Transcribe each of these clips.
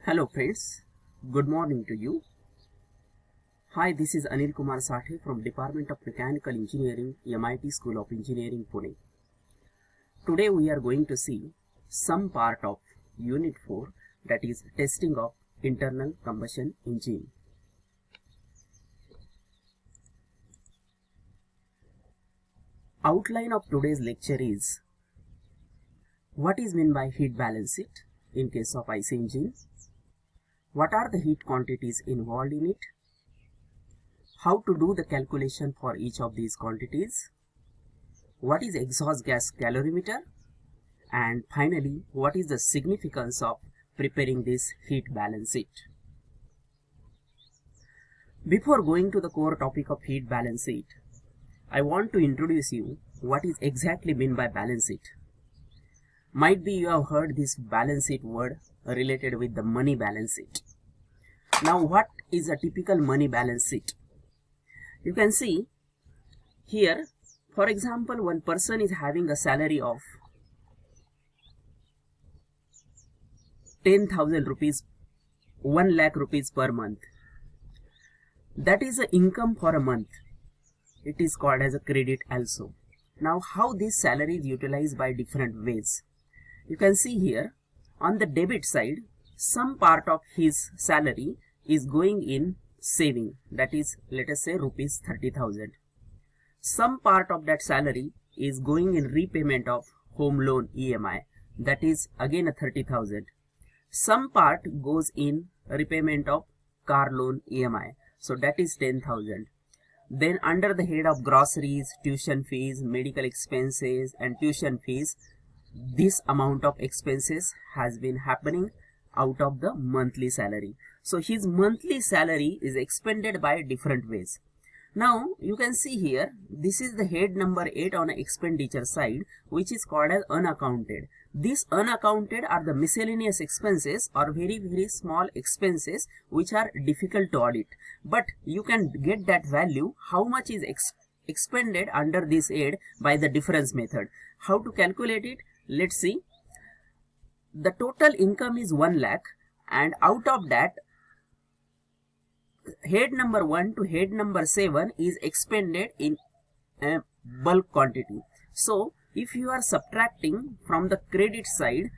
Hello friends, good morning to you. Hi, this is Anil Kumar Sathe from Department of Mechanical Engineering, MIT School of Engineering, Pune. Today we are going to see some part of Unit 4, that is testing of internal combustion engine. Outline of today's lecture is what is meant by heat balance it in case of IC engine. What are the heat quantities involved in it? How to do the calculation for each of these quantities? What is exhaust gas calorimeter? And finally, what is the significance of preparing this heat balance sheet? Before going to the core topic of heat balance sheet, I want to introduce you what is exactly meant by balance sheet. Might be you have heard this balance sheet word related with the money balance sheet. Now what is a typical money balance sheet? You can see here, for example, one person is having a salary of 10,000 rupees, 1 lakh rupees per month. That is the income for a month. It is called as a credit also. Now how this salary is utilized by different ways. You can see here on the debit side, some part of his salary is going in saving, that is, let us say rupees 30,000. Some part of that salary is going in repayment of home loan EMI, that is again a 30,000. Some part goes in repayment of car loan EMI, so that is 10,000. Then under the head of groceries, tuition fees, medical expenses and tuition fees, this amount of expenses has been happening out of the monthly salary. So his monthly salary is expended by different ways. Now you can see here, this is the head number 8 on the expenditure side, which is called as unaccounted. These unaccounted are the miscellaneous expenses or very small expenses which are difficult to audit. But you can get that value, how much is expended under this head by the difference method. How to calculate it? Let's see. The total income is 1 lakh, and out of that, head number 1 to head number 7 is expended in a bulk quantity. So if you are subtracting from the credit side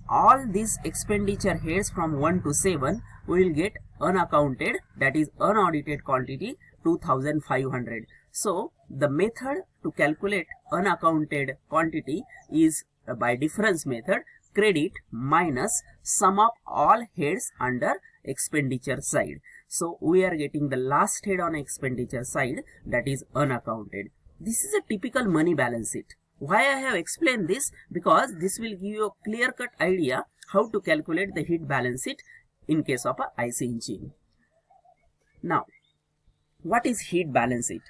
all these expenditure heads from 1 to 7, we will get unaccounted, that is unaudited quantity, 2,500. So the method to calculate unaccounted quantity is by difference method, credit minus sum of all heads under expenditure side. So we are getting the last head on expenditure side, that is unaccounted. This is a typical money balance sheet. Why I have explained this? Because this will give you a clear-cut idea how to calculate the heat balance sheet in case of a IC engine. Now, what is heat balance sheet?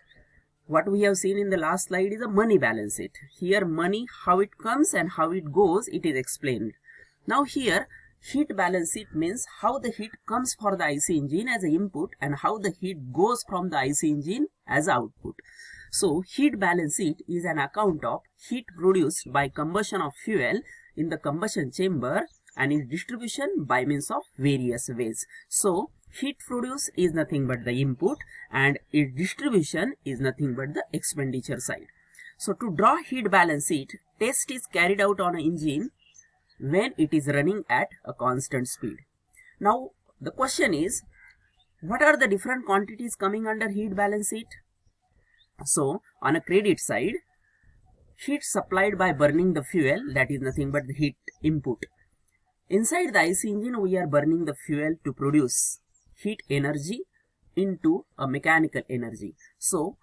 What we have seen in the last slide is a money balance sheet. Here money, how it comes and how it goes, it is explained. Now here heat balance sheet means how the heat comes for the IC engine as an input and how the heat goes from the IC engine as output. So heat balance sheet is an account of heat produced by combustion of fuel in the combustion chamber and its distribution by means of various ways. So heat produced is nothing but the input and its distribution is nothing but the expenditure side. So to draw heat balance sheet, test is carried out on an engine when it is running at a constant speed. Now the question is, what are the different quantities coming under heat balance sheet? So on a credit side, heat supplied by burning the fuel, that is nothing but the heat input. Inside the IC engine we are burning the fuel to produce heat energy into a mechanical energy. So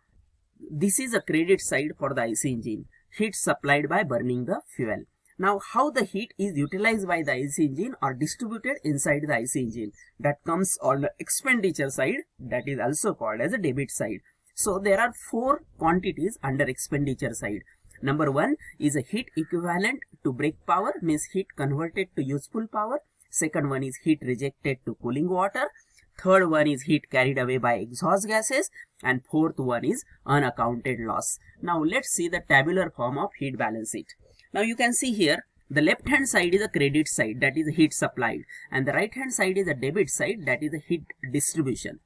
this is a credit side for the IC engine, heat supplied by burning the fuel. Now how the heat is utilized by the IC engine or distributed inside the IC engine, that comes on the expenditure side, that is also called as a debit side. So there are 4 quantities under expenditure side. Number 1 is a heat equivalent to brake power, means heat converted to useful power. Second one is heat rejected to cooling water. Third one is heat carried away by exhaust gases. And fourth one is unaccounted loss. Now let's see the tabular form of heat balance sheet. Now you can see here The left hand side is a credit side, that is heat supplied, and the right hand side is a debit side, that is a heat distribution.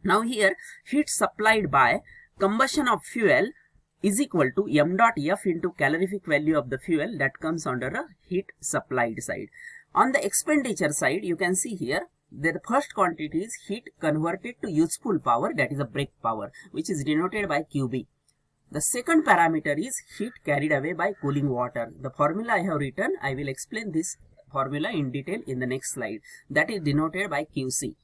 Now here heat supplied by combustion of fuel is equal to m dot f into calorific value of the fuel, that comes under a heat supplied side. On the expenditure side, you can see here that the first quantity is heat converted to useful power, that is a break power, which is denoted by QB. The second parameter is heat carried away by cooling water. The formula I have written, I will explain this formula in detail in the next slide, that is denoted by QC.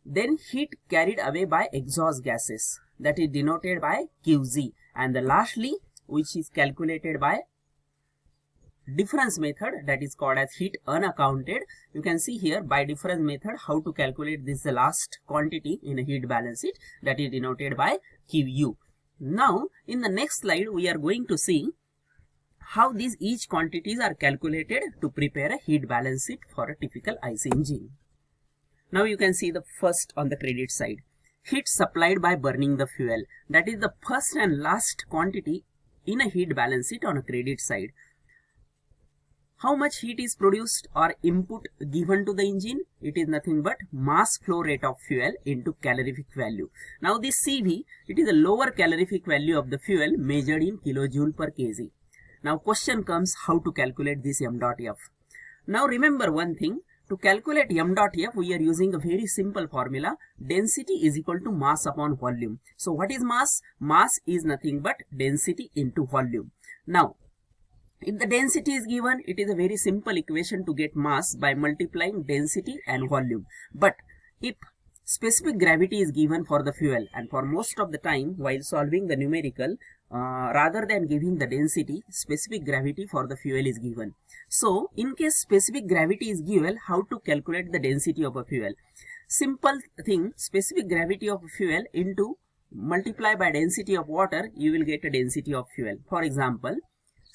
Then heat carried away by exhaust gases, that is denoted by QZ. And the lastly, which is calculated by difference method, that is called as heat unaccounted. You can see here by difference method how to calculate this, the last quantity in a heat balance sheet, that is denoted by QU. Now in the next slide we are going to see how these each quantities are calculated to prepare a heat balance sheet for a typical IC engine. Now you can see the first on the credit side, heat supplied by burning the fuel, that is the first and last quantity in a heat balance sheet on a credit side. How much heat is produced or input given to the engine? It is nothing but mass flow rate of fuel into calorific value. Now this CV, it is a lower calorific value of the fuel measured in kilojoule per kg. Now question comes, how to calculate this m dot f? Now remember one thing, to calculate m dot f we are using a very simple formula, density is equal to mass upon volume. So what is mass? Mass is nothing but density into volume. Now if the density is given, it is a very simple equation to get mass by multiplying density and volume. But if specific gravity is given for the fuel, and for most of the time while solving the numerical, rather than giving the density, specific gravity for the fuel is given. So in case specific gravity is given, how to calculate the density of a fuel? Simple thing, specific gravity of fuel into multiply by density of water, you will get a density of fuel. For example,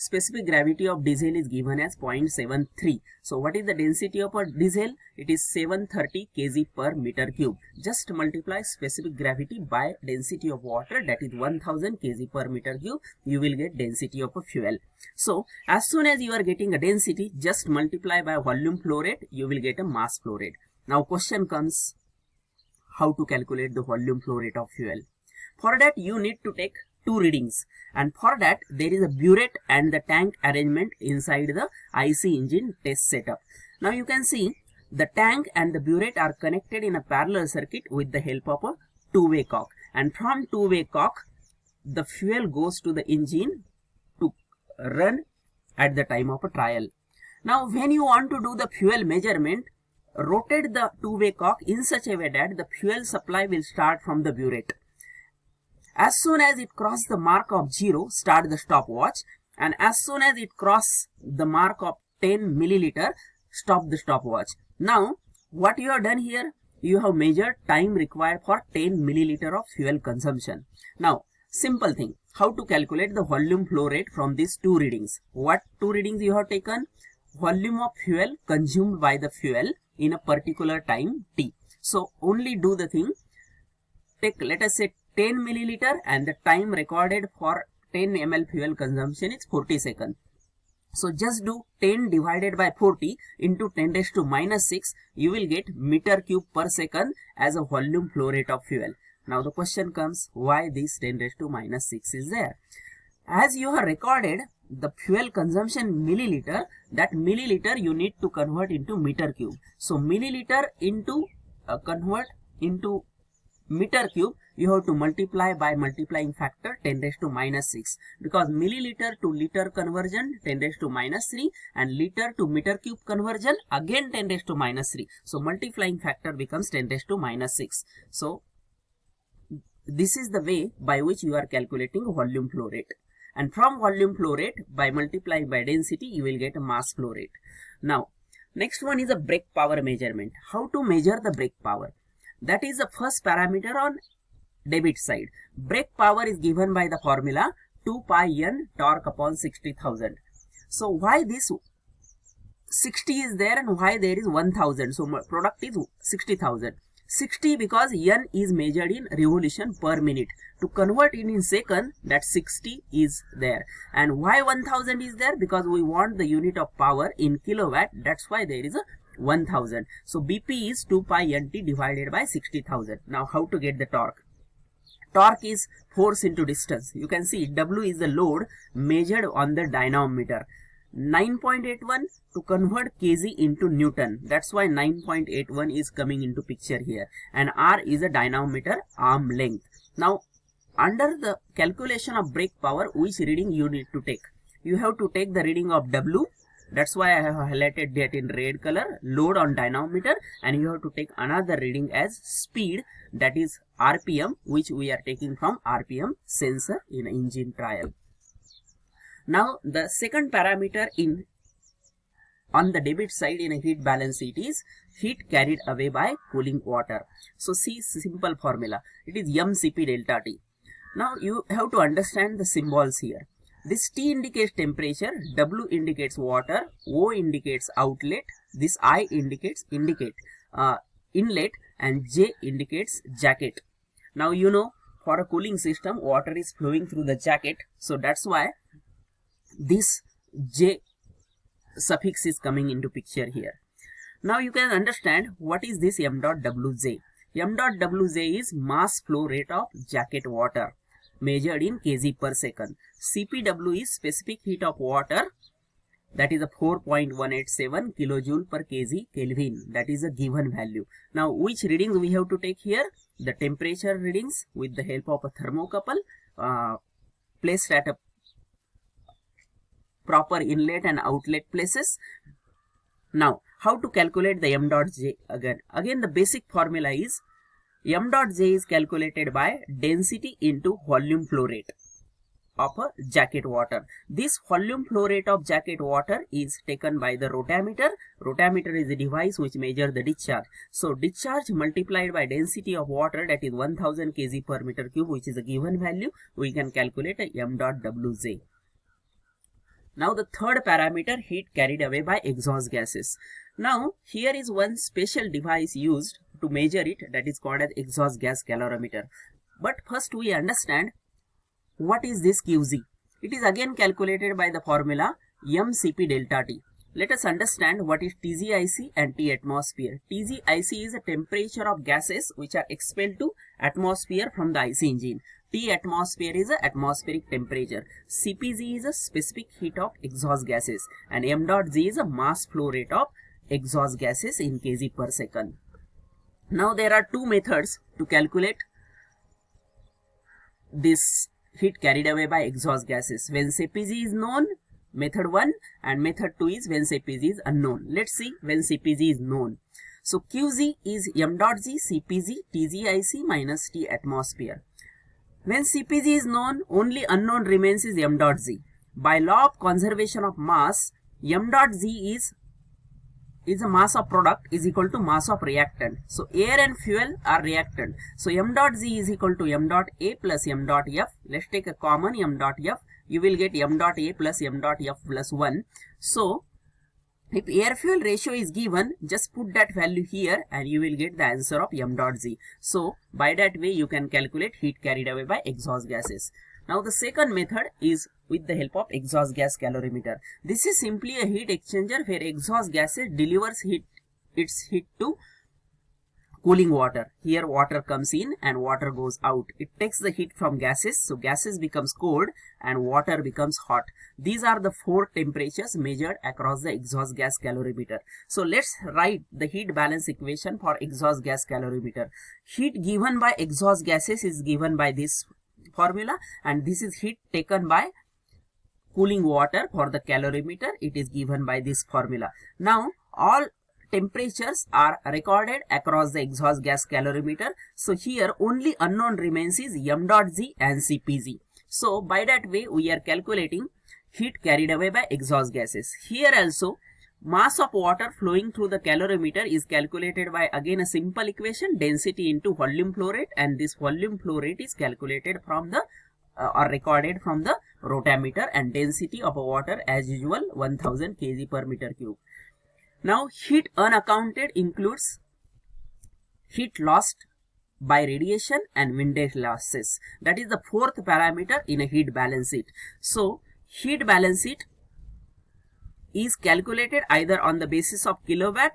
specific gravity of diesel is given as 0.73. So what is the density of a diesel? It is 730 kg per meter cube. Just multiply specific gravity by density of water, that is 1000 kg per meter cube. You will get density of a fuel. So as soon as you are getting a density, just multiply by volume flow rate, you will get a mass flow rate. Now question comes, how to calculate the volume flow rate of fuel? For that you need to take two readings, and for that there is a burette and the tank arrangement inside the IC engine test setup. Now you can see the tank and the burette are connected in a parallel circuit with the help of a two-way cock, and from two-way cock the fuel goes to the engine to run at the time of a trial. Now when you want to do the fuel measurement, rotate the two-way cock in such a way that the fuel supply will start from the burette. As soon as it crosses the mark of 0, start the stopwatch, and as soon as it crosses the mark of 10 milliliter, stop the stopwatch. Now what you have done here, you have measured time required for 10 milliliter of fuel consumption. Now simple thing, how to calculate the volume flow rate from these two readings? What two readings you have taken? Volume of fuel consumed by the fuel in a particular time t. So only do the thing, take let us say 10 milliliter, and the time recorded for 10 ml fuel consumption is 40 seconds. So just do 10 divided by 40 into 10 raised to minus 6, you will get meter cube per second as a volume flow rate of fuel. Now the question comes, why this 10 raised to minus 6 is there? As you have recorded the fuel consumption milliliter, that milliliter you need to convert into meter cube. So milliliter into convert into meter cube, you have to multiply by multiplying factor 10 raised to minus 6, because milliliter to liter conversion 10 raised to minus 3, and liter to meter cube conversion again 10 raised to minus 3. So multiplying factor becomes 10 raised to minus 6. So this is the way by which you are calculating volume flow rate, and from volume flow rate by multiplying by density you will get a mass flow rate. Now next one is a brake power measurement. How to measure the brake power? That is the first parameter on debit side. Brake power is given by the formula 2 pi n torque upon 60,000. So why this 60 is there and why there is 1000? So product is 60,000. 60 because N is measured in revolution per minute. To convert it in second, that 60 is there. And why 1000 is there? Because we want the unit of power in kilowatt. That's why there is a 1000. So BP is 2 pi NT divided by 60,000. Now how to get the torque? Torque is force into distance. You can see W is the load measured on the dynamometer. 9.81 to convert kg into Newton. That's why 9.81 is coming into picture here. And R is a dynamometer arm length. Now, under the calculation of brake power, which reading you need to take? You have to take the reading of W. That's why I have highlighted that in red color, load on dynamometer, and you have to take another reading as speed, that is RPM, which we are taking from RPM sensor in engine trial. Now the second parameter on the debit side in a heat balance sheet is heat carried away by cooling water. So see simple formula. It is mCp delta T. Now you have to understand the symbols here. This T indicates temperature, W indicates water, O indicates outlet, this I indicates inlet, and J indicates jacket. Now you know for a cooling system water is flowing through the jacket, so that's why this J suffix is coming into picture here. Now you can understand what is this m dot Wj. M dot Wj is mass flow rate of jacket water measured in kg per second. CPW is specific heat of water, that is a 4.187 kilojoule per kg Kelvin. That is a given value. Now which readings we have to take here? The temperature readings with the help of a thermocouple placed at a proper inlet and outlet places. Now how to calculate the m dot j again? Again the basic formula is m dot j is calculated by density into volume flow rate of a jacket water. This volume flow rate of jacket water is taken by the rotameter. Rotameter is a device which measures the discharge. So discharge multiplied by density of water, that is 1000 kg per meter cube, which is a given value. We can calculate a m dot Wj. Now the third parameter, heat carried away by exhaust gases. Now here is one special device used to measure it, that is called as exhaust gas calorimeter. But first we understand what is this QZ. It is again calculated by the formula mCp delta T. Let us understand what is TGIC and T atmosphere. TGIC is the temperature of gases which are expelled to atmosphere from the IC engine. T atmosphere is the atmospheric temperature. CPG is a specific heat of exhaust gases, and m dot z is a mass flow rate of exhaust gases in kg per second. Now there are two methods to calculate this heat carried away by exhaust gases. When CPG is known, method 1, and method 2 is when CPG is unknown. Let's see when CPG is known. So QZ is m dot z CPG TGIC minus T atmosphere. When CPG is known, only unknown remains is m dot z. By law of conservation of mass, m dot z is a mass of product is equal to mass of reactant. So air and fuel are reactant. So m dot z is equal to m dot a plus m dot f. Let's take a common m dot f. You will get m dot a plus m dot f plus 1. So if air fuel ratio is given, just put that value here and you will get the answer of m dot z. So by that way you can calculate heat carried away by exhaust gases. Now the second method is with the help of exhaust gas calorimeter. This is simply a heat exchanger where exhaust gases delivers its heat to cooling water. Here water comes in and water goes out. It takes the heat from gases, so gases becomes cold and water becomes hot. These are the four temperatures measured across the exhaust gas calorimeter. So let's write the heat balance equation for exhaust gas calorimeter. Heat given by exhaust gases is given by this formula, and this is heat taken by cooling water for the calorimeter. It is given by this formula. Now all temperatures are recorded across the exhaust gas calorimeter. So here only unknown remains is m dot z and CPG. So by that way we are calculating heat carried away by exhaust gases. Here also mass of water flowing through the calorimeter is calculated by again a simple equation, density into volume flow rate, and this volume flow rate is calculated from the or recorded from the rotameter, and density of water as usual 1000 kg per meter cube. Now heat unaccounted includes heat lost by radiation and windage losses. That is the fourth parameter in a heat balance sheet. So heat balance sheet is calculated either on the basis of kilowatt,